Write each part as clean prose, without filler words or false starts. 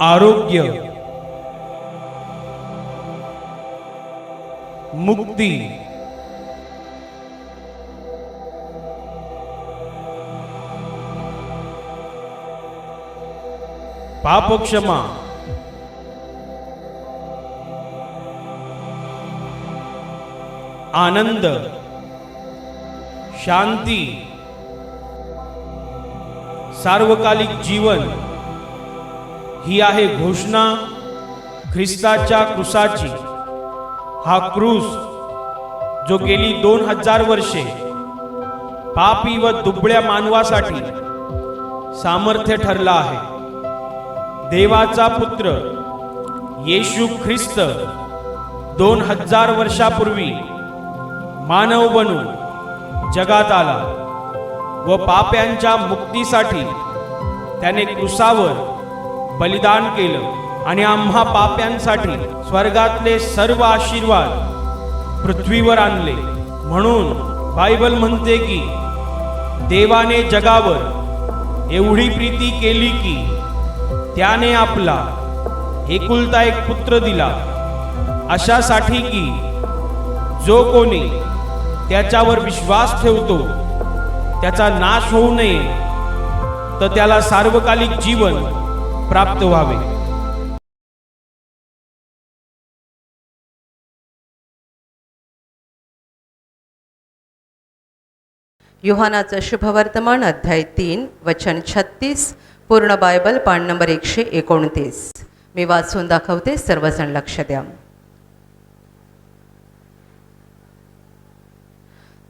आरोग्य, मुक्ती, पापक्षमा, आनंद, शांती, सार्वकालिक जीवन ही आहे घोषणा ख्रिस्ताच्या क्रूसाची। हा क्रूस जो गेली 2000 वर्षे पापी व दुबळ्या मानवासाठी सामर्थ्य ठरला आहे। देवाचा पुत्र येशू ख्रिस्त 2000 वर्षापूर्वी मानव बनून जगात आला व पाप्यांच्या मुक्तीसाठी त्याने क्रूसावर बलिदान केलं आणि आम्हा पाप्यांसाठी स्वर्गातले सर्व आशीर्वाद पृथ्वीवर आणले। म्हणून बायबल म्हणते की देवाने जगावर एवढी प्रीती केली की त्याने आपला एकुलता एक पुत्र दिला, अशासाठी की जो कोणी त्याच्यावर विश्वास ठेवतो त्याचा नाश होऊ नये, तर त्याला सार्वकालिक जीवन प्राप्त व्हावे। योहानाचं शुभवर्तमान अध्याय 3 वचन 36 पूर्ण बायबल पान नंबर 129। मी वाचून दाखवते, सर्वजण लक्ष द्या।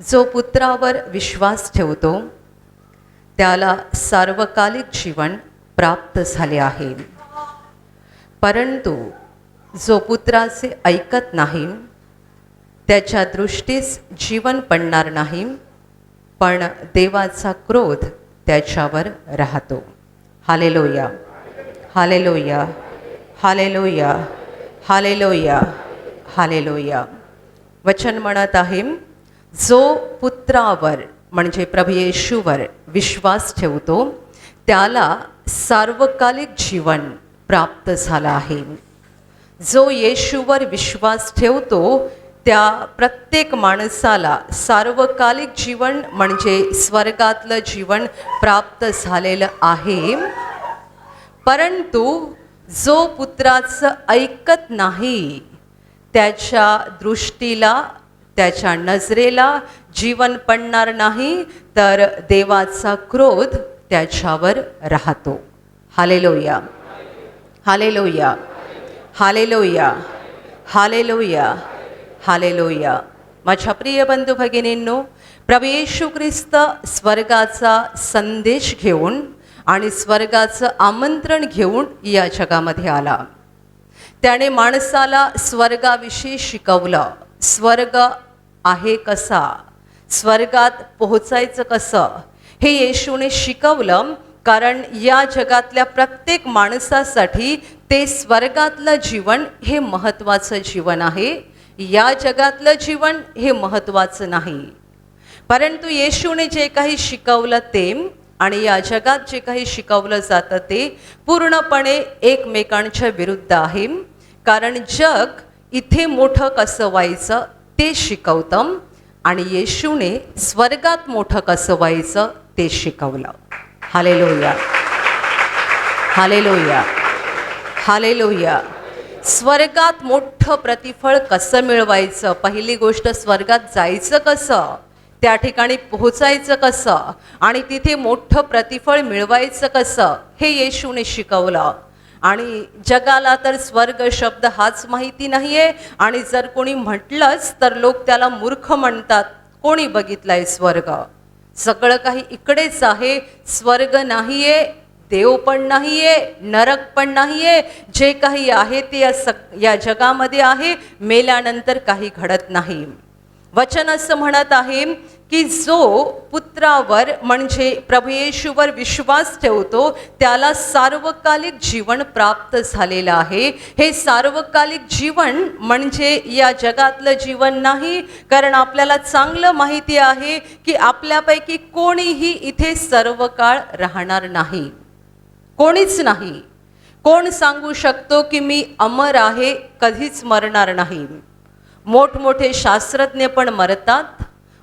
जो पुत्रावर विश्वास ठेवतो त्याला सार्वकालिक जीवन प्राप्त झाले आहे, परंतु जो पुत्राचे ऐकत नाही त्याच्या दृष्टीस जीवन पडणार नाही, पण देवाचा क्रोध त्याच्यावर राहतो। Hallelujah, hallelujah, hallelujah, hallelujah, hallelujah. वचन म्हणत आहे, जो पुत्रावर म्हणजे प्रभू येशूवर विश्वास ठेवतो त्याला सार्वकालिक जीवन प्राप्त झाला आहे। जो येशूवर विश्वास ठेवतो त्या प्रत्येक माणसाला सार्वकालिक जीवन म्हणजे स्वर्गातलं जीवन प्राप्त झालेलं आहे, परंतु जो पुत्राचं ऐकत नाही त्याच्या दृष्टीला त्याच्या नजरेला जीवन पडणार नाही, तर देवाचा क्रोध त्याच्यावर राहतो। Hallelujah, hallelujah, hallelujah, hallelujah, hallelujah. माझ्या प्रिय बंधू भगिनींनो, प्रभू येशू ख्रिस्त स्वर्गाचा संदेश घेऊन आणि स्वर्गाचं आमंत्रण घेऊन या जगामध्ये आला। त्याने माणसाला स्वर्गाविषयी शिकवलं। स्वर्ग आहे कसा, स्वर्गात पोहोचायचं कसं, हे येशूने शिकवलं, कारण या जगातल्या प्रत्येक माणसासाठी ते स्वर्गातलं जीवन हे महत्त्वाचं जीवन आहे। या जगातलं जीवन हे महत्त्वाचं नाही, परंतु येशूने जे काही शिकवलं ते आणि या जगात जे काही शिकवलं जातं ते पूर्णपणे एकमेकांच्या विरुद्ध आहे। कारण जग इथे मोठं कसं व्हायचं ते शिकवतं आणि येशूने स्वर्गात मोठं कसं व्हायचं ते शिकवलं। Hallelujah, hallelujah, hallelujah. स्वर्गात मोठं प्रतिफळ कसं मिळवायचं, पहिली गोष्ट स्वर्गात जायचं कसं, त्या ठिकाणी पोहोचायचं कसं आणि तिथे मोठं प्रतिफळ मिळवायचं कसं, हे येशूने शिकवलं। आणि जगाला तर स्वर्ग शब्द हाच माहिती नाहीये, आणि जर कोणी म्हटलंच तर लोक त्याला मूर्ख म्हणतात। कोणी बघितलाय स्वर्ग? सगळं काही इकडेच आहे, स्वर्ग नाहीये, देव पण नाहीये, नरक पण नाहीये। जे काही आहे ते या जगामध्ये आहे, मेल्यानंतर काही घडत नाही। वचन असं म्हणत आहे की जो पुत्रावर म्हणजे प्रभू येशूवर विश्वास ठेवतो त्याला सार्वकालिक जीवन प्राप्त झालेलं आहे। हे सार्वकालिक जीवन म्हणजे या जगातलं जीवन नाही, कारण आपल्याला चांगलं माहिती आहे की आपल्यापैकी कोणीही इथे सर्व काळ राहणार नाही, कोणीच नाही। कोण सांगू शकतो की मी अमर आहे, कधीच मरणार नाही? मोठमोठे शास्त्रज्ञ पण मरतात,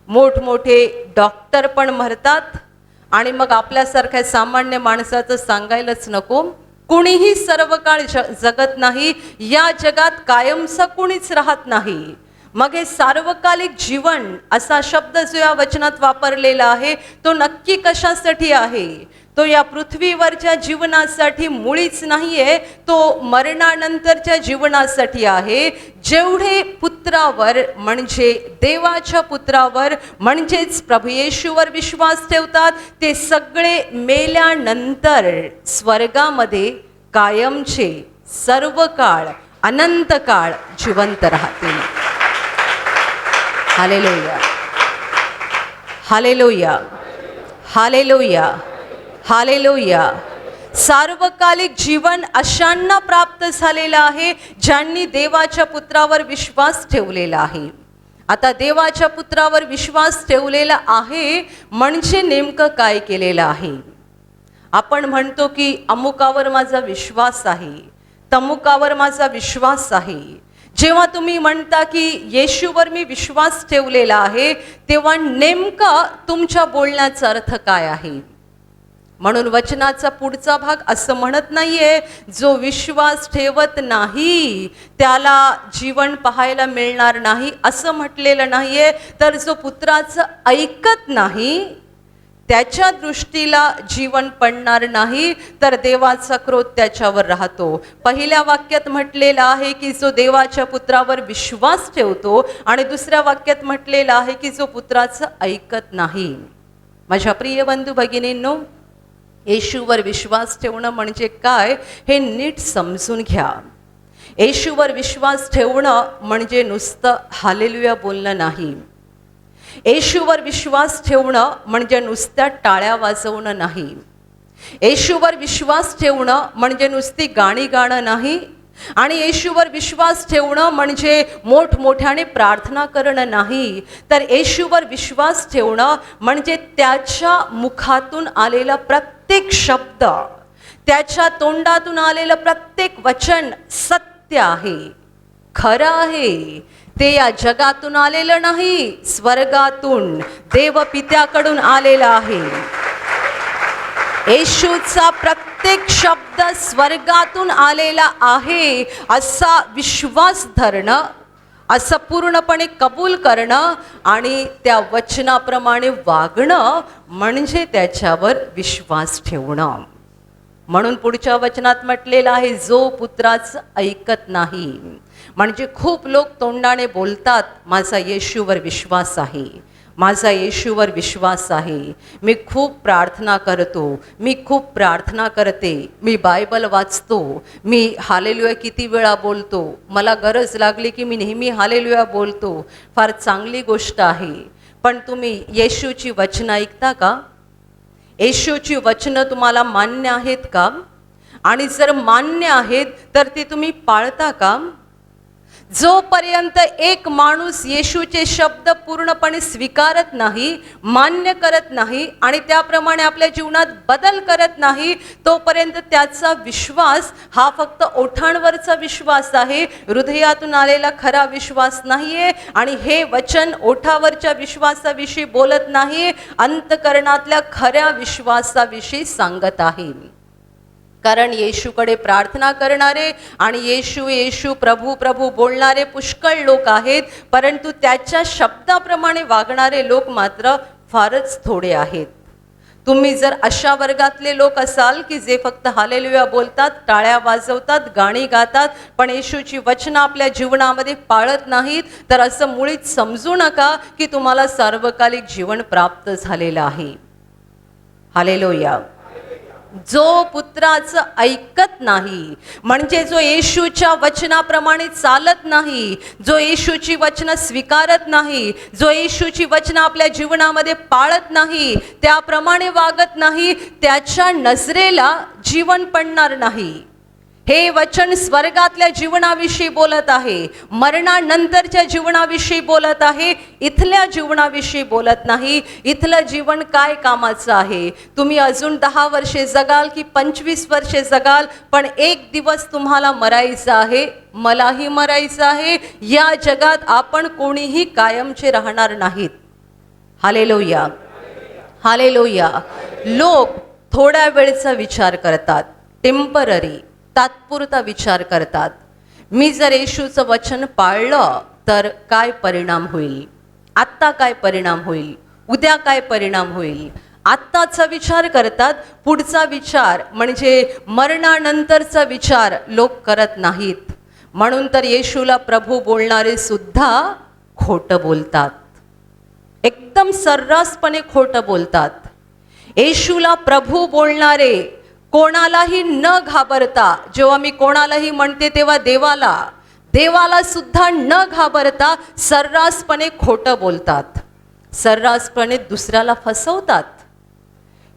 मोठमोठे डॉक्टर पण मरतात, आणि मग आपल्यासारख्या सामान्य माणसाचं सांगायलाच नको, कुणीही सर्व काळ जगत नाही. या जगात कायमचं कुणीच राहत नाही. मग हे सार्वकालिक जीवन असा शब्द जो या वचनात वापरलेला आहे तो नक्की कशासाठी आहे? तो या पृथ्वीवरच्या जीवनासाठी मुळीच नाहीये, तो मरणानंतरच्या जीवनासाठी आहे. जेवढे पुत्रावर म्हणजे देवाच्या पुत्रावर म्हणजेच प्रभू येशूवर विश्वास ठेवतात ते सगळे मेल्यानंतर स्वर्गामध्ये कायमचे सर्व काळ अनंत काळ जिवंत राहतील. Hallelujah, hallelujah, hallelujah, hallelujah. सार्वकालिक जीवन अशांना प्राप्त झालेलं आहे ज्यांनी देवाच्या पुत्रावर विश्वास ठेवलेला आहे. आता देवाच्या पुत्रावर विश्वास ठेवलेला आहे म्हणजे नेमकं काय केलेलं आहे? आपण म्हणतो की अमुकावर माझा विश्वास आहे, तमुकावर माझा विश्वास आहे. जेव्हा तुम्ही म्हणता की येशूवर मी विश्वास ठेवलेला आहे तेव्हा नेमका तुमच्या बोलण्याचा अर्थ काय आहे? म्हणून वचनाचा पुढचा भाग असं म्हणत नाहीये जो विश्वास ठेवत नाही त्याला जीवन पाहायला मिळणार नाही असं म्हटलेलं नाहीये, तर जो पुत्राचं ऐकत नाही त्याच्या दृष्टीला जीवन पडणार नाही, तर देवाचा क्रोध त्याच्यावर राहतो. पहिल्या वाक्यात म्हटलेलं आहे की जो देवाच्या पुत्रावर विश्वास ठेवतो, आणि दुसऱ्या वाक्यात म्हटलेलं आहे की जो पुत्राचं ऐकत नाही. माझ्या प्रिय बंधू भगिनींनो, येशूवर विश्वास ठेवणं म्हणजे काय हे नीट समजून घ्या. येशूवर विश्वास ठेवणं म्हणजे नुसतं हालेलुया बोलणं नाही. येशूवर विश्वास ठेवणं म्हणजे नुसत्या टाळ्या वाजवणं नाही. येशूवर विश्वास ठेवणं म्हणजे नुसती गाणी गाणं नाही. आणि येशूवर विश्वास ठेवणं म्हणजे मोठमोठ्याने प्रार्थना करणं नाही. तर येशूवर विश्वास ठेवणं म्हणजे त्याच्या मुखातून आलेला प्रत्येक शब्द, त्याच्या तोंडातून आलेलं प्रत्येक वचन सत्य आहे, खरं आहे. ते या जगातून आलेलं नाही, स्वर्गातून देवपित्याकडून आलेलं आहे. येशूचा प्रत्येक शब्द स्वर्गातून आलेला आहे असा विश्वास धरणं, असं पूर्णपणे कबूल करणं आणि त्या वचनाप्रमाणे वागणं म्हणजे त्याच्यावर विश्वास ठेवणं. म्हणून पुढच्या वचनात म्हटलेलं आहे जो पुत्राचं ऐकत नाही. म्हणजे खूप लोक तोंडाने बोलतात माझा येशूवर विश्वास आहे, माझा येशूवर विश्वास आहे, मी खूप प्रार्थना करतो, मी खूप प्रार्थना करते, मी बायबल वाचतो, मी हालेलुया किती वेळा बोलतो, मला गरज लागली की मी नेहमी हालेलुया बोलतो. फार चांगली गोष्ट आहे, पण तुम्ही येशूची वचनं ऐकता का? येशूची वचनं तुम्हाला मान्य आहेत का? आणि जर मान्य आहेत तर ती तुम्ही पाळता का? जोपर्यंत एक माणूस येशूचे शब्द पूर्णपणे स्वीकारत नाही, मान्य करत नाही आणि त्याप्रमाणे आपल्या जीवनात बदल करत नाही, तोपर्यंत त्याचा विश्वास हा फक्त ओठांवरचा विश्वास आहे, हृदयातून आलेला खरा विश्वास नाहीये. आणि हे वचन ओठावरच्या विश्वासाविषयी बोलत नाही, अंतकरणातल्या खऱ्या विश्वासाविषयी सांगत आहे. कारण येशूकडे प्रार्थना करणारे आणि येशू येशू प्रभू प्रभू बोलणारे पुष्कळ लोक आहेत, परंतु त्याच्या शब्दाप्रमाणे वागणारे लोक मात्र फारच थोडे आहेत. तुम्ही जर अशा वर्गातले लोक असाल की जे फक्त हालेलुया बोलतात, टाळ्या वाजवतात, गाणी गातात, पण येशूची वचनं आपल्या जीवनामध्ये पाळत नाहीत, तर असं मुळीच समजू नका की तुम्हाला सार्वकालिक जीवन प्राप्त झालेलं आहे. हालेलुया. जो पुत्राचं ऐकत नाही म्हणजे जो येशूच्या वचनाप्रमाणे चालत नाही, जो येशूची वचनं स्वीकारत नाही, जो येशूची वचनं आपल्या जीवनामध्ये पाळत नाही, त्याप्रमाणे वागत नाही, त्याच्या नजरेला जीवन पडणार नाही. हे वचन स्वर्गातल्या जीवनाविषयी बोलत आहे, मरणानंतरच्या जीवनाविषयी बोलत आहे, इथल्या जीवनाविषयी बोलत नाही. इथलं जीवन काय कामाचं आहे? तुम्ही अजून 10 वर्षे जगाल की 25 वर्षे जगाल, पण एक दिवस तुम्हाला मरायचं आहे, मलाही मरायचं आहे. या जगात आपण कोणीही कायमचे राहणार नाहीत. Hallelujah, hallelujah. लोक थोड्या वेळचा विचार करतात, टेम्पररी, तात्पुरता विचार करतात. मी जर येशूचं वचन पाळलं तर काय परिणाम होईल, आत्ता काय परिणाम होईल, उद्या काय परिणाम होईल, आत्ताचा विचार करतात. पुढचा विचार म्हणजे मरणानंतरचा विचार लोक करत नाहीत. म्हणून तर येशूला प्रभू बोलणारे सुद्धा खोटं बोलतात, एकदम सर्रासपणे खोटं बोलतात. येशूला प्रभू बोलणारे कोणालाही न घाबरता, जेव्हा मी कोणालाही म्हणते तेव्हा देवाला सुद्धा न घाबरता सर्रासपणे खोटं बोलतात, सर्रासपणे दुसऱ्याला फसवतात.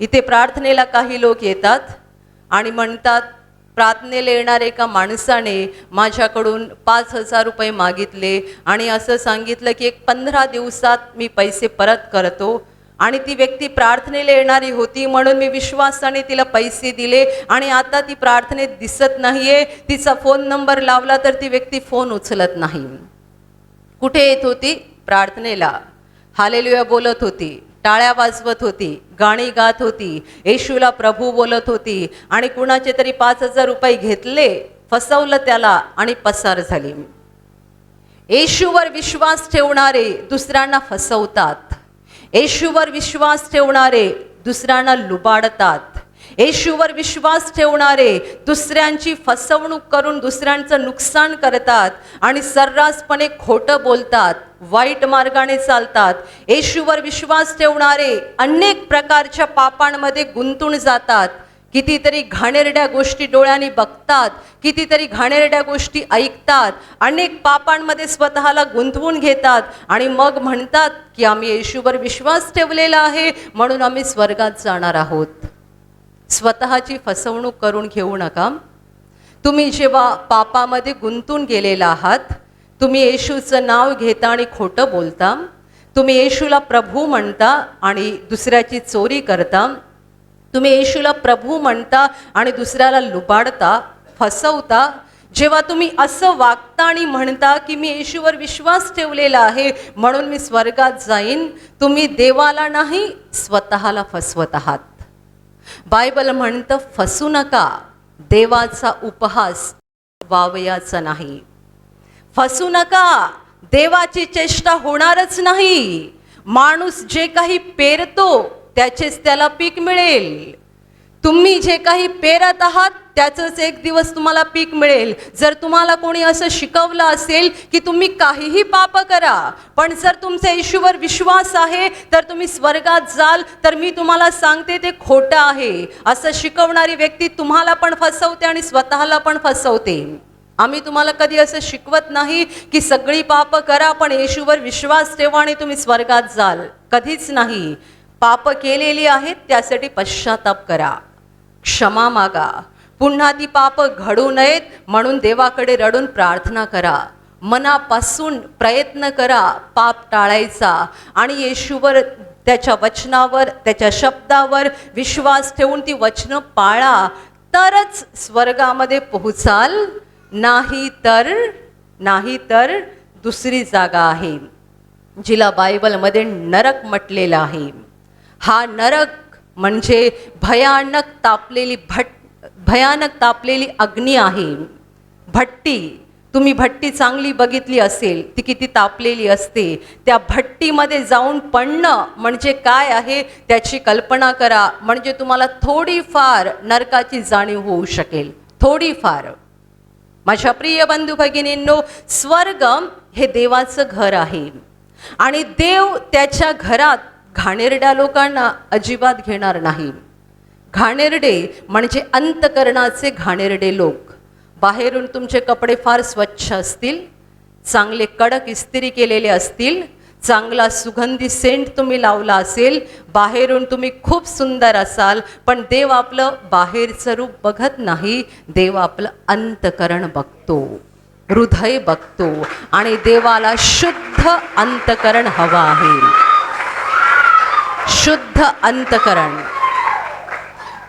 इथे प्रार्थनेला काही लोक येतात आणि म्हणतात, प्रार्थनेला येणाऱ्या एका माणसाने माझ्याकडून 5,000 रुपये मागितले आणि असं सांगितलं की 15 दिवसात मी पैसे परत करतो. आणि ती व्यक्ती प्रार्थनेला येणारी होती म्हणून मी विश्वासाने तिला पैसे दिले आणि आता ती प्रार्थनेत दिसत नाहीये. तिचा फोन नंबर लावला तर ती व्यक्ती फोन उचलत नाही. कुठे येत होती? प्रार्थनेला. हालेलुया बोलत होती, टाळ्या वाजवत होती, गाणी गात होती, येशूला प्रभू बोलत होती आणि कुणाचे तरी 5,000 रुपये घेतले, फसवलं त्याला आणि पसार झाली. येशूवर विश्वास ठेवणारे दुसऱ्यांना फसवतात. येशूवर विश्वास ठेवणारे दुसऱ्यांना लुबाडतात. येशूवर विश्वास ठेवणारे दुसऱ्यांची फसवणूक करून दुसऱ्यांचं नुकसान करतात आणि सर्रासपणे खोटं बोलतात, वाईट मार्गाने चालतात. येशूवर विश्वास ठेवणारे अनेक प्रकारच्या पापांमध्ये गुंतून जातात. कितीतरी घाणेरड्या गोष्टी डोळ्यांनी बघतात, कितीतरी घाणेरड्या गोष्टी ऐकतात, अनेक पापांमध्ये स्वतःला गुंतवून घेतात आणि मग म्हणतात की आम्ही येशूवर विश्वास ठेवलेला आहे म्हणून आम्ही स्वर्गात जाणार आहोत. स्वतःची फसवणूक करून घेऊ नका. तुम्ही जेव्हा पापामध्ये गुंतून गेलेला आहात, तुम्ही येशूचं नाव घेता आणि खोटं बोलता, तुम्ही येशूला प्रभू म्हणता आणि दुसऱ्याची चोरी करता, तुम्ही येशूला प्रभू म्हणता आणि दुसऱ्याला लुबाडता, फसवता. जेव्हा तुम्ही असं वागता आणि म्हणता की मी येशूवर विश्वास ठेवलेला आहे म्हणून मी स्वर्गात जाईन, तुम्ही देवाला नाही स्वतःला फसवत आहात. बायबल म्हणतं फसू नका, देवाचा उपहास वावयाचा नाही. फसू नका, देवाची चेष्टा होणारच नाही. माणूस जे काही पेरतो त्याचेच त्याला पीक मिळेल. तुम्ही जे काही पेरत आहात त्याचंच एक दिवस तुम्हाला पीक मिळेल. जर तुम्हाला कोणी असं शिकवलं असेल की तुम्ही काहीही पाप करा, पण जर तुमचा येशूवर विश्वास आहे तर तुम्ही स्वर्गात जाल, तर मी तुम्हाला सांगते ते खोटं आहे. असं शिकवणारी व्यक्ती तुम्हाला पण फसवते आणि स्वतःला पण फसवते. आम्ही तुम्हाला कधी असं शिकवत नाही की सगळी पाप करा पण येशूवर विश्वास ठेवा आणि तुम्ही स्वर्गात जाल. कधीच नाही. पाप केलेली आहेत त्यासाठी पश्चाताप करा, क्षमा मागा, पुन्हा ती पाप घडू नयेत म्हणून देवाकडे रडून प्रार्थना करा. मनापासून प्रयत्न करा पाप टाळायचा आणि येशूवर, त्याच्या वचनावर, त्याच्या शब्दावर विश्वास ठेवून ती वचनं पाळा, तरच स्वर्गामध्ये पोहोचाल. नाही तर दुसरी जागा आहे जिला बायबलमध्ये नरक म्हटलेलं आहे. हा नरक म्हणजे भयानक तापलेली अग्नी आहे. भट्टी, तुम्ही भट्टी चांगली बघितली असेल, ती किती तापलेली असते. त्या भट्टीमध्ये जाऊन पडणं म्हणजे काय आहे त्याची कल्पना करा, म्हणजे तुम्हाला थोडीफार नरकाची जाणीव होऊ शकेल, थोडीफार. माझ्या प्रिय बंधू भगिनींनो, स्वर्ग हे देवाचं घर आहे आणि देव त्याच्या घरात घाणेरड्या लोकांना अजिबात घेणार नाही. घाणेरडे म्हणजे अंतकरणाचे घाणेरडे लोक. बाहेरून तुमचे कपडे फार स्वच्छ असतील, चांगले कडक इस्त्री केलेले असतील, चांगला सुगंधी सेंट तुम्ही लावला असेल, बाहेरून तुम्ही खूप सुंदर असाल, पण देव आपलं बाहेरचं रूप बघत नाही, देव आपलं अंतकरण बघतो, हृदय बघतो. आणि देवाला शुद्ध अंतकरण हवं आहे, शुद्ध अंतकरण.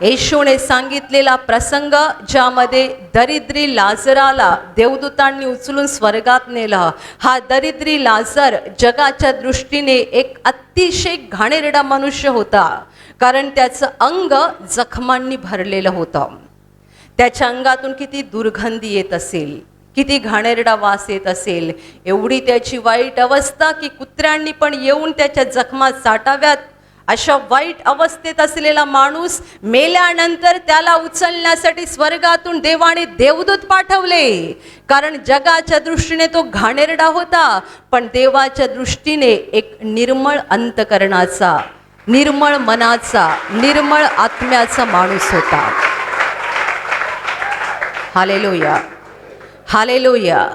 येशूने सांगितलेला प्रसंग ज्यामध्ये दरिद्री लाजराला देवदूतांनी उचलून स्वर्गात नेलं. हा दरिद्री लाजर जगाच्या दृष्टीने एक अतिशय घाणेरडा मनुष्य होता, कारण त्याचं अंग जखमांनी भरलेलं होतं. त्याच्या अंगातून किती दुर्गंधी येत असेल, किती घाणेरडा वास येत असेल. एवढी त्याची वाईट अवस्था की कुत्र्यांनी पण येऊन त्याच्या जखमा चाटाव्यात. अशा वाईट अवस्थेत असलेला माणूस मेल्यानंतर त्याला उचलण्यासाठी स्वर्गातून देवाने देवदूत पाठवले, कारण जगाच्या दृष्टीने तो घाणेरडा होता, पण देवाच्या दृष्टीने एक निर्मळ अंतकरणाचा, निर्मळ मनाचा, निर्मळ आत्म्याचा माणूस होता. Hallelujah, hallelujah,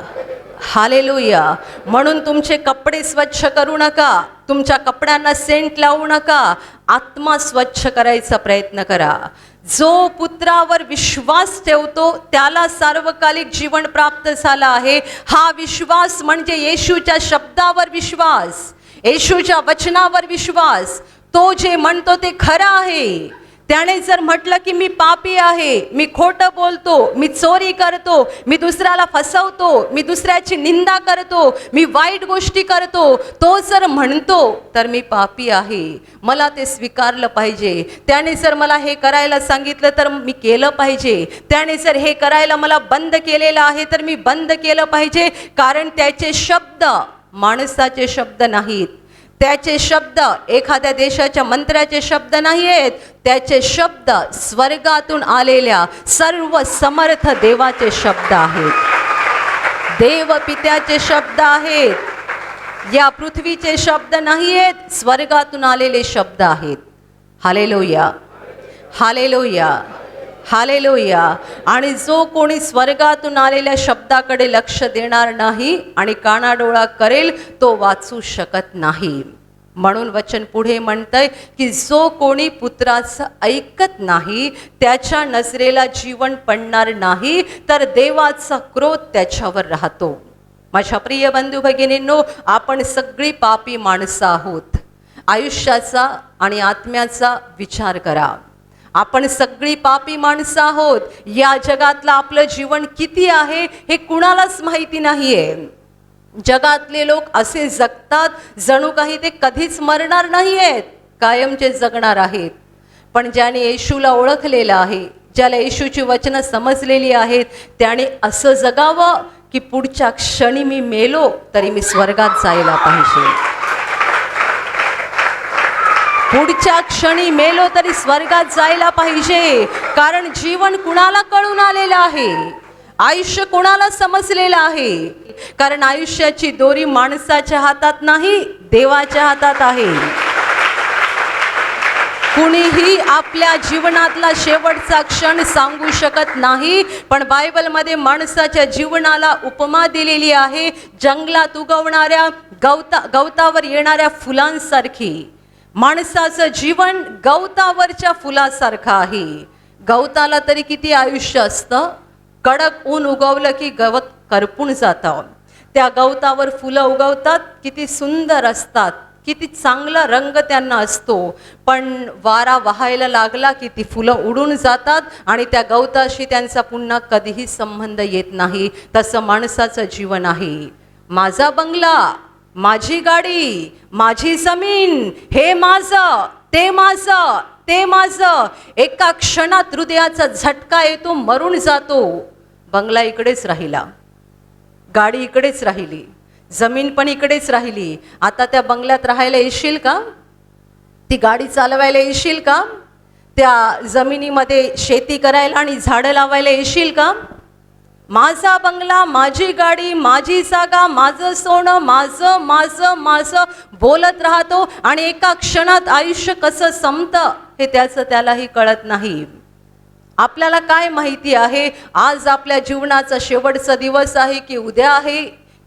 hallelujah. म्हणून तुमचे कपडे स्वच्छ करू नका, तुमच्या कपड्यांना सेंट लावू नका, आत्मा स्वच्छ करायचा प्रयत्न करा. जो पुत्रावर विश्वास ठेवतो त्याला सार्वकालिक जीवन प्राप्त झाला आहे. हा विश्वास म्हणजे येशूच्या शब्दावर विश्वास, येशूच्या वचनावर विश्वास. तो जे म्हणतो ते खरं आहे. त्याने जर म्हटलं की मी पापी आहे, मी खोटं बोलतो, मी चोरी करतो, मी दुसऱ्याला फसवतो, मी दुसऱ्याची निंदा करतो, मी वाईट गोष्टी करतो, तो जर म्हणतो तर मी पापी आहे, मला ते स्वीकारलं पाहिजे. त्याने जर मला हे करायला सांगितलं तर मी केलं पाहिजे. त्याने जर हे करायला मला बंद केलेलं आहे तर मी बंद केलं पाहिजे. कारण त्याचे शब्द माणसाचे शब्द नाहीत, त्याचे शब्द एखाद्या देशाच्या मंत्र्याचे शब्द नाही आहेत, त्याचे शब्द स्वर्गातून आलेल्या सर्व समर्थ देवाचे शब्द आहेत, देव पित्याचे शब्द आहेत. या पृथ्वीचे शब्द नाही आहेत, स्वर्गातून आलेले शब्द आहेत. Hallelujah, hallelujah, hallelujah. आणि जो कोणी स्वर्गातून आलेल्या शब्दाकडे लक्ष देणार नाही आणि कानाडोळा करेल तो वाचू शकत नाही. म्हणून वचन पुढे म्हणतंय की जो कोणी पुत्राचं ऐकत नाही त्याच्या नजरेला जीवन पडणार नाही, तर देवाचा क्रोध त्याच्यावर राहतो. माझ्या प्रिय बंधू भगिनींनो, आपण सगळी पापी माणसं आहोत. आयुष्याचा आणि आत्म्याचा विचार करा. आपण सगळी पापी माणसं आहोत. या जगातलं आपलं जीवन किती आहे हे कुणालाच माहिती नाहीये. जगातले लोक असे जगतात जणू काही ते कधीच मरणार नाही आहेत, कायमचे जगणार आहेत. पण ज्याने येशूला ओळखलेलं आहे, ज्याला येशूची वचनं समजलेली आहेत, त्याने असं जगावं की पुढच्या क्षणी मी मेलो तरी मी स्वर्गात जायला पाहिजे, पुढच्या क्षणी मेलो तरी स्वर्गात जायला पाहिजे. कारण जीवन कुणाला कळून आलेलं आहे, आयुष्य कोणाला समजलेलं आहे. कारण आयुष्याची दोरी माणसाच्या हातात नाही, देवाच्या हातात आहे. कुणीही आपल्या जीवनातला शेवटचा क्षण सांगू शकत नाही, पण बायबलमध्ये माणसाच्या जीवनाला उपमा दिलेली आहे जंगलात उगवणाऱ्या गवतावर येणाऱ्या फुलांसारखी. माणसाचं जीवन गवतावरच्या फुलासारखं आहे. गवताला तरी किती आयुष्य असतं, कडक ऊन उगवलं की गवत करपून जातं. त्या गवतावर फुलं उगवतात, किती सुंदर असतात, किती चांगला रंग त्यांना असतो, पण वारा वाहायला लागला की ती फुलं उडून जातात आणि त्या गवताशी त्यांचा पुन्हा कधीही संबंध येत नाही. तसं माणसाचं जीवन आहे. माझा बंगला, माझी गाडी, माझी जमीन, हे माझं, ते माझं, ते माझं. एका क्षणात हृदयाचा झटका येतो, मरून जातो. बंगला इकडेच राहिला, गाडी इकडेच राहिली, जमीन पण इकडेच राहिली. आता त्या बंगल्यात राहायला येशील का? ती गाडी चालवायला येशील का? त्या जमिनीमध्ये शेती करायला आणि झाडं लावायला येशील का? माझा बंगला, माझी गाडी, माझी जागा, माझं सोनं, माझं माझं माझं बोलत राहतो आणि एका क्षणात आयुष्य कसं संपतं हे त्याचं त्यालाही कळत नाही. आपल्याला काय माहिती आहे आज आपल्या जीवनाचा शेवटचा दिवस आहे की उद्या आहे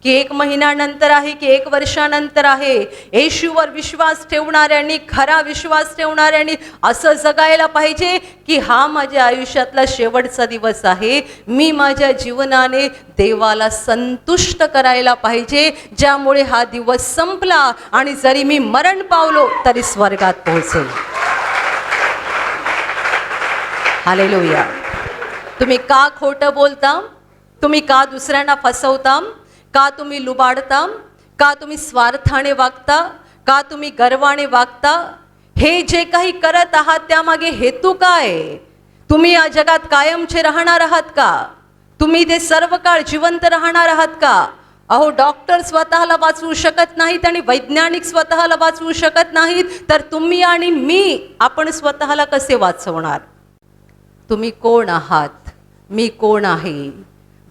की 1 महिन्यानंतर आहे की 1 वर्षानंतर आहे. येशूवर विश्वास ठेवणाऱ्यांनी, खरा विश्वास ठेवणाऱ्यांनी असं जगायला पाहिजे की हा माझ्या आयुष्यातला शेवटचा दिवस आहे. मी माझ्या जीवनाने देवाला संतुष्ट करायला पाहिजे, ज्यामुळे हा दिवस संपला आणि जरी मी मरण पावलो तरी स्वर्गात पोहोचेल. हालेलुया. तुम्ही का खोटं बोलता? तुम्ही का दुसऱ्यांना फसवता? का तुम्ही लुबाडता? का तुम्ही स्वार्थाने वागता? का तुम्ही गर्वाने वागता? हे जे काही करत आहात त्यामागे हेतू काय? तुम्ही या जगात कायमचे राहणार आहात का? तुम्ही ते सर्व काळ जिवंत राहणार आहात का? अहो, डॉक्टर स्वतःला वाचवू शकत नाहीत आणि वैज्ञानिक स्वतःला वाचवू शकत नाहीत, तर तुम्ही आणि मी आपण स्वतःला कसे वाचवणार? तुम्ही कोण आहात? मी कोण आहे?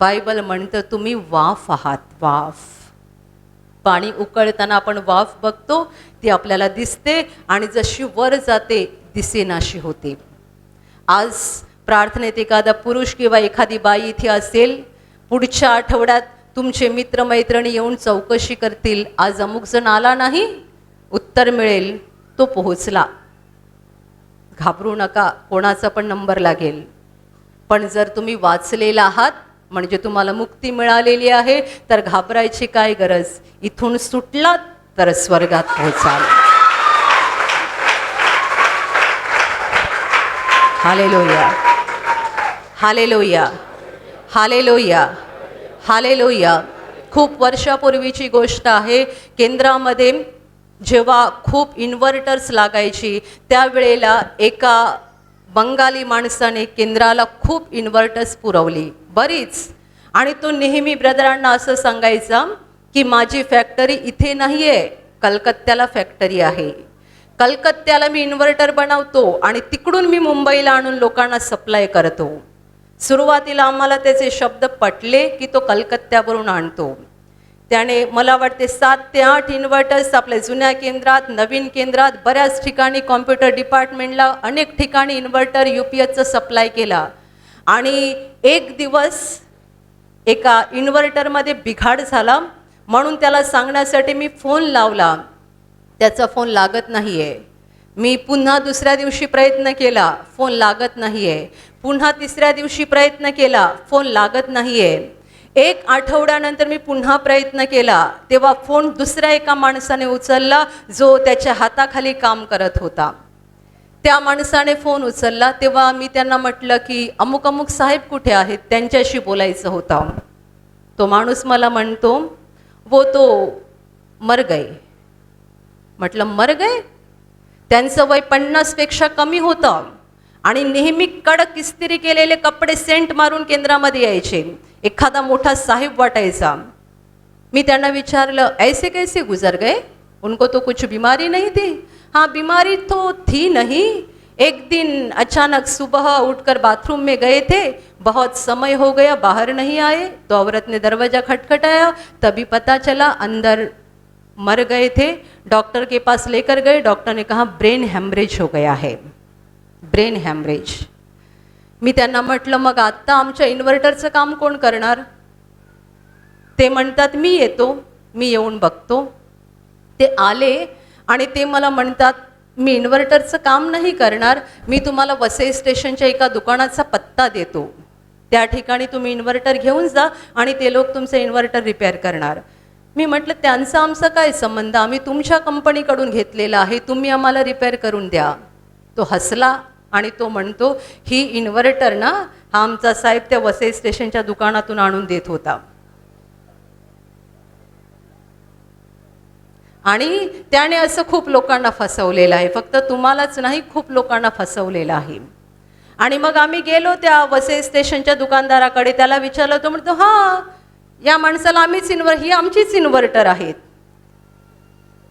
बायबल म्हणतं तुम्ही वाफ आहात. वाफ. पाणी उकळताना आपण वाफ बघतो, ती आपल्याला दिसते आणि जशी वर जाते दिसेनाशी होते. आज प्रार्थनेत एखादा पुरुष किंवा एखादी बाई इथे असेल, पुढच्या आठवड्यात तुमचे मित्रमैत्रिणी येऊन चौकशी करतील, आज अमुक जण आला नाही, उत्तर मिळेल तो पोहोचला. घाबरू नका, कोणाचा पण नंबर लागेल. पण जर तुम्ही वाचलेला आहात म्हणजे तुम्हाला मुक्ती मिळालेली आहे, तर घाबरायची काय गरज? इथून सुटलात तर स्वर्गात पोहोचाल. Hallelujah, hallelujah, hallelujah, hallelujah. खूप वर्षापूर्वीची गोष्ट आहे. केंद्रामध्ये जेव्हा खूप इन्व्हर्टर्स लागायची त्यावेळेला एका बंगाली माणसाने केंद्राला खूप इन्व्हर्टर्स पुरवली, बरीच. आणि तो नेहमी ब्रदरांना असं सांगायचा की माझी फॅक्टरी इथे नाही आहे, कलकत्त्याला फॅक्टरी आहे. कलकत्त्याला मी इन्व्हर्टर बनवतो आणि तिकडून मी मुंबईला आणून लोकांना सप्लाय करतो. सुरुवातीला आम्हाला त्याचे शब्द पटले की तो कलकत्त्यावरून आणतो. त्याने मला वाटते 7 ते 8 इन्व्हर्टर्स आपल्या जुन्या केंद्रात, नवीन केंद्रात, बऱ्याच ठिकाणी कॉम्प्युटर डिपार्टमेंटला अनेक ठिकाणी इन्व्हर्टर UPSचं सप्लाय केला. आणि एक दिवस एका इन्व्हर्टरमध्ये बिघाड झाला म्हणून त्याला सांगण्यासाठी मी फोन लावला. त्याचा फोन लागत नाही आहे. मी पुन्हा दुसऱ्या दिवशी प्रयत्न केला, फोन लागत नाही आहे. पुन्हा तिसऱ्या दिवशी प्रयत्न केला, फोन लागत नाही आहे. 1 आठवड्यानंतर मी पुन्हा प्रयत्न केला, तेव्हा फोन दुसऱ्या एका माणसाने उचलला जो त्याच्या हाताखाली काम करत होता. त्या माणसाने फोन उचलला तेव्हा मी त्यांना म्हटलं की अमुक अमुक साहेब कुठे आहेत, त्यांच्याशी बोलायचं होतं. तो माणूस मला म्हणतो वो तो मर गए. म्हटलं मर गए? त्यांचं वय 50पेक्षा कमी होतं आणि नेहमी कडक इस्त्री केलेले कपडे सेंट मारून केंद्रामध्ये यायचे. एखादा मोठा साहेब वाटायचा. मी त्यांना विचारलं ऐसे कैसे गुजर गए, उनको तो कुछ बीमारी नहीं थी? हाँ, बीमारी तो थी नहीं, एक दिन अचानक सुबह उठकर बाथरूम में गए थे, बहुत समय हो गया बाहर नहीं आए, तो औरत ने दरवाज़ा खटखटाया, तभी पता चला अंदर मर गए थे. डॉक्टर के पास लेकर गए, डॉक्टर ने कहा ब्रेन हेमरेज हो गया है, ब्रेन हेमरेज. मी त्यांना म्हटलं मग आत्ता आमच्या इन्व्हर्टरचं काम कोण करणार? ते म्हणतात मी येतो, मी येऊन बघतो. ते आले आणि ते मला म्हणतात मी इन्व्हर्टरचं काम नाही करणार, मी तुम्हाला वसई स्टेशनच्या एका दुकानाचा पत्ता देतो, त्या ठिकाणी तुम्ही इन्व्हर्टर घेऊन जा आणि ते लोक तुमचं इन्व्हर्टर रिपेअर करणार. मी म्हटलं त्यांचा आमचा काय संबंध, आम्ही तुमच्या कंपनीकडून घेतलेला आहे, तुम्ही आम्हाला रिपेअर करून द्या. तो हसला आणि तो म्हणतो ही इन्व्हर्टर ना हा आमचा साहेब त्या वसई स्टेशनच्या दुकानातून आणून देत होता. आणि त्याने असं खूप लोकांना फसवलेलं आहे, फक्त तुम्हालाच नाही खूप लोकांना फसवलेलं आहे. आणि मग आम्ही गेलो त्या वसई स्टेशनच्या दुकानदाराकडे, त्याला विचारलं, तो म्हणतो हां या माणसाला आम्हीच ही आमचीच इन्व्हर्टर आहेत.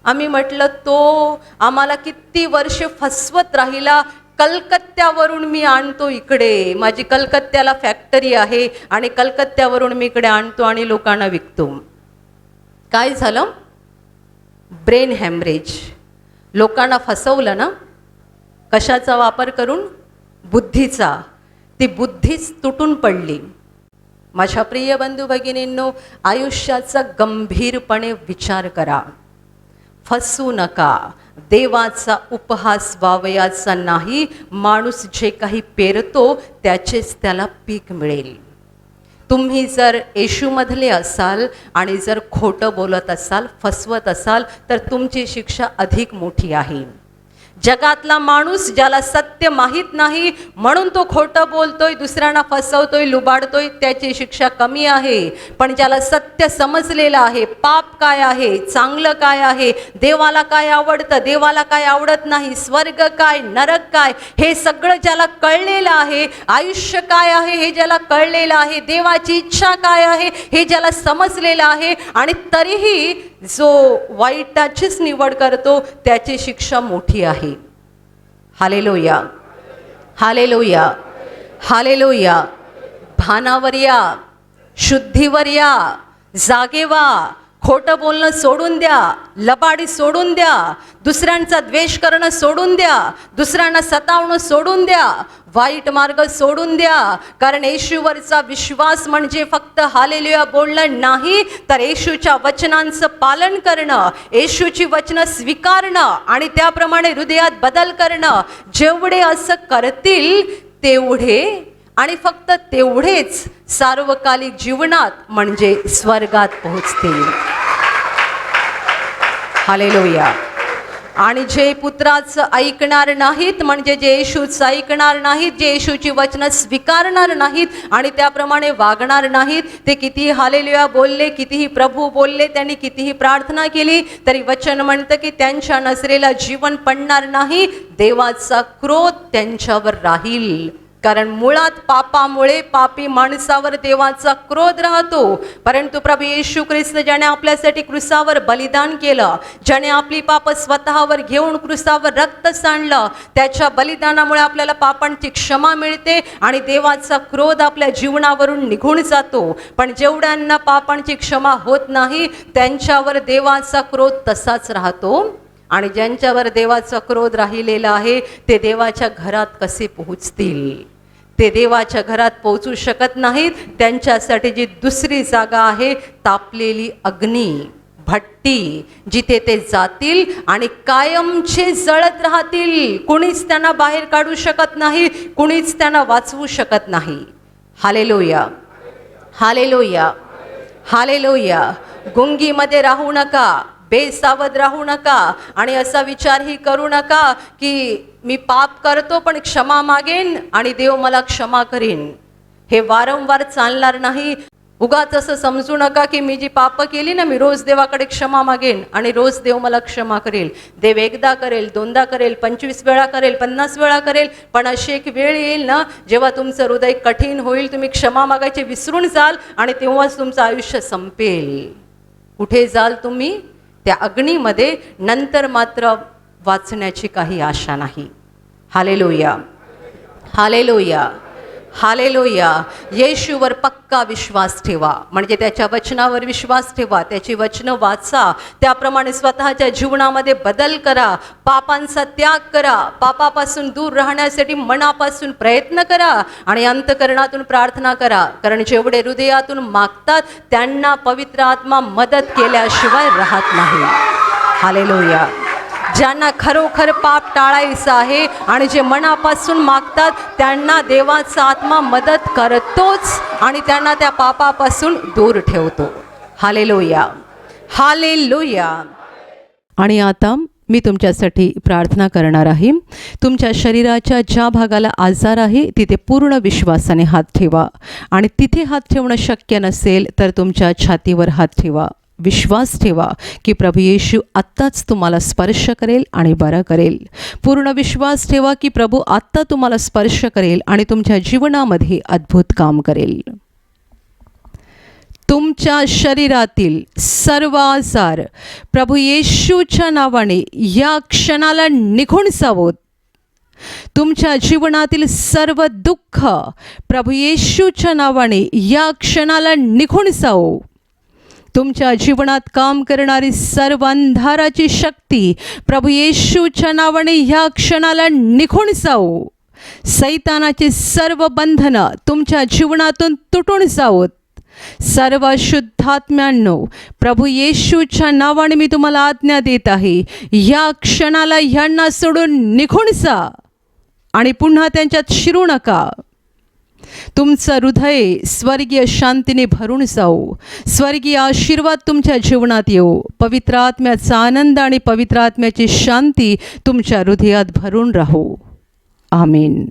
आम्ही म्हटलं तो आम्हाला किती वर्ष फसवत राहिला, कलकत्त्यावरून मी आणतो इकडे, माझी कलकत्त्याला फॅक्टरी आहे आणि कलकत्त्यावरून मी इकडे आणतो आणि लोकांना विकतो. काय झालं? Brain haemorrhage. लोकांना फसवलं ना, कशाचा वापर करून? बुद्धीचा. ती बुद्धीच तुटून पडली. माझ्या प्रिय बंधू भगिनींनो, आयुष्याचा गंभीरपणे विचार करा. फसू नका. देवाचा उपहास व्हावयाचा नाही. माणूस जे काही पेरतो त्याचेच त्याला पीक मिळेल. तुम्ही जर येशूमधले असाल आणि जर खोटं बोलत असाल, फसवत असाल, तर तुमची शिक्षा अधिक मोठी आहे. जगातला माणूस ज्याला सत्य माहीत नाही म्हणून तो खोटं बोलतोय, दुसऱ्यांना फसवतोय, लुबाडतोय, त्याची शिक्षा कमी आहे. पण ज्याला सत्य समजलेलं आहे, पाप काय आहे, चांगलं काय आहे, देवाला काय आवडतं, देवाला काय आवडत नाही, स्वर्ग काय, नरक काय, हे सगळं ज्याला कळलेलं आहे, आयुष्य काय आहे हे ज्याला कळलेलं आहे, देवाची इच्छा काय आहे हे ज्याला समजलेलं आहे, आणि तरीही जो वाईटाचीच निवड करतो त्याची शिक्षा मोठी आहे. Hallelujah, hallelujah, hallelujah. भानावर या, शुद्धीवर या, जागे व्हा. खोटं बोलणं सोडून द्या, लबाडी सोडून द्या, दुसऱ्यांचा द्वेष करणं सोडून द्या, दुसऱ्यांना सतावणं सोडून द्या, वाईट मार्ग सोडून द्या. कारण येशूवरचा विश्वास म्हणजे फक्त हालेलुया बोलणं नाही, तर येशूच्या वचनांचं पालन करणं, येशूची वचनं स्वीकारणं आणि त्याप्रमाणे हृदयात बदल करणं. जेवढे असं करतील तेवढे आणि फक्त तेवढेच सार्वकालिक जीवनात म्हणजे स्वर्गात पोहोचतील. हालेलुया. आणि जे पुत्राचं ऐकणार नाहीत, म्हणजे जे येशूचं ऐकणार नाहीत, जे येशूची वचनं स्वीकारणार नाहीत आणि त्याप्रमाणे वागणार नाहीत, ते कितीही हालेलुया बोलले, कितीही प्रभू बोलले, त्यांनी कितीही प्रार्थना केली, तरी वचन म्हणतं की त्यांच्या नजरेला जीवन पडणार नाही. देवाचा क्रोध त्यांच्यावर राहील. कारण मुळात पापामुळे पापी माणसावर देवाचा क्रोध राहतो. परंतु प्रभू येशू ख्रिस्त ज्याने आपल्यासाठी क्रूसावर बलिदान केलं, ज्याने आपली पाप स्वतःवर घेऊन क्रूसावर रक्त सांडलं, त्याच्या बलिदानामुळे आपल्याला पापांची क्षमा मिळते आणि देवाचा क्रोध आपल्या जीवनावरून निघून जातो. पण जेवढ्यांना पापांची क्षमा होत नाही त्यांच्यावर देवाचा क्रोध तसाच राहतो. आणि ज्यांच्यावर देवाचा क्रोध राहिलेला आहे ते देवाच्या घरात कसे पोहोचतील? ते देवाच्या घरात पोहोचू शकत नाहीत. त्यांच्यासाठी जी दुसरी जागा आहे, तापलेली अग्नी, भट्टी, जिथे ते जातील आणि कायमचे जळत राहतील. कुणीच त्यांना बाहेर काढू शकत नाही, कुणीच त्यांना वाचवू शकत नाही. Hallelujah, hallelujah, hallelujah. गुंगीमध्ये राहू नका, बेसावध राहू नका आणि असा विचारही करू नका की मी पाप करतो पण क्षमा मागेन आणि देव मला क्षमा करीन. हे वारंवार चालणार नाही. उगाच असं समजू नका की मी जी पापं केली ना, मी रोज देवाकडे क्षमा मागेन आणि रोज देव मला क्षमा करेल. देव एकदा करेल, दोनदा करेल, 25 वेळा करेल, 50 वेळा करेल, पण अशी एक वेळ येईल ना जेव्हा तुमचं हृदय कठीण होईल, तुम्ही क्षमा मागायचे विसरून जाल आणि तेव्हाच तुमचं आयुष्य संपेल. कुठे जाल तुम्ही? त्या अग्नीमध्ये. नंतर मात्र वाचण्याची काही आशा नाही. Hallelujah, hallelujah, hallelujah. येशूवर पक्का विश्वास ठेवा, म्हणजे त्याच्या वचनावर विश्वास ठेवा, त्याची वचनं वाचा, त्याप्रमाणे स्वतःच्या जीवनामध्ये बदल करा, पापांचा त्याग करा, पापापासून दूर राहण्यासाठी मनापासून प्रयत्न करा आणि अंतकरणातून प्रार्थना करा. कारण जेवढे हृदयातून मागतात त्यांना पवित्र आत्मा मदत केल्याशिवाय राहत नाही. हालेलुया. ज्यांना खरोखर पाप टाळायचं आहे आणि जे मनापासून मागतात त्यांना देवाचा आत्मा मदत करतोच आणि त्यांना त्या पापापासून दूर ठेवतो. Hallelujah, hallelujah. आणि आता मी तुमच्यासाठी प्रार्थना करणार आहे. तुमच्या शरीराच्या ज्या भागाला आजार आहे तिथे पूर्ण विश्वासाने हात ठेवा आणि तिथे हात ठेवणं शक्य नसेल तर तुमच्या छातीवर हात ठेवा. विश्वास ठेवा की प्रभू येशू आत्ताच तुम्हाला स्पर्श करेल आणि बरं करेल. पूर्ण विश्वास ठेवा की प्रभू आत्ता तुम्हाला स्पर्श करेल आणि तुमच्या जीवनामध्ये अद्भुत काम करेल. तुमच्या शरीरातील सर्व आजार प्रभू येशूच्या नावाने या क्षणाला निघून जावोत. तुमच्या जीवनातील सर्व दुःख प्रभू येशूच्या नावाने या क्षणाला निघून जावो. तुमच्या जीवनात काम करणारी सर्व अंधाराची शक्ती प्रभू येशूच्या नावाने ह्या क्षणाला निघून जावो. सैतानाची सर्व बंधनं तुमच्या जीवनातून तुटून जावोत. सर्व शुद्धात्म्यांनो, प्रभू येशूच्या नावाने मी तुम्हाला आज्ञा देत आहे, या क्षणाला ह्यांना सोडून निघून जा आणि पुन्हा त्यांच्यात शिरू नका. तुमचं हृदय स्वर्गीय शांतीने भरून जाऊ, स्वर्गीय आशीर्वाद तुमच्या जीवनात येऊ, पवित्र आत्म्याचा आनंद आणि पवित्र आत्म्याची शांती तुमच्या हृदयात भरून राहू. आमीन.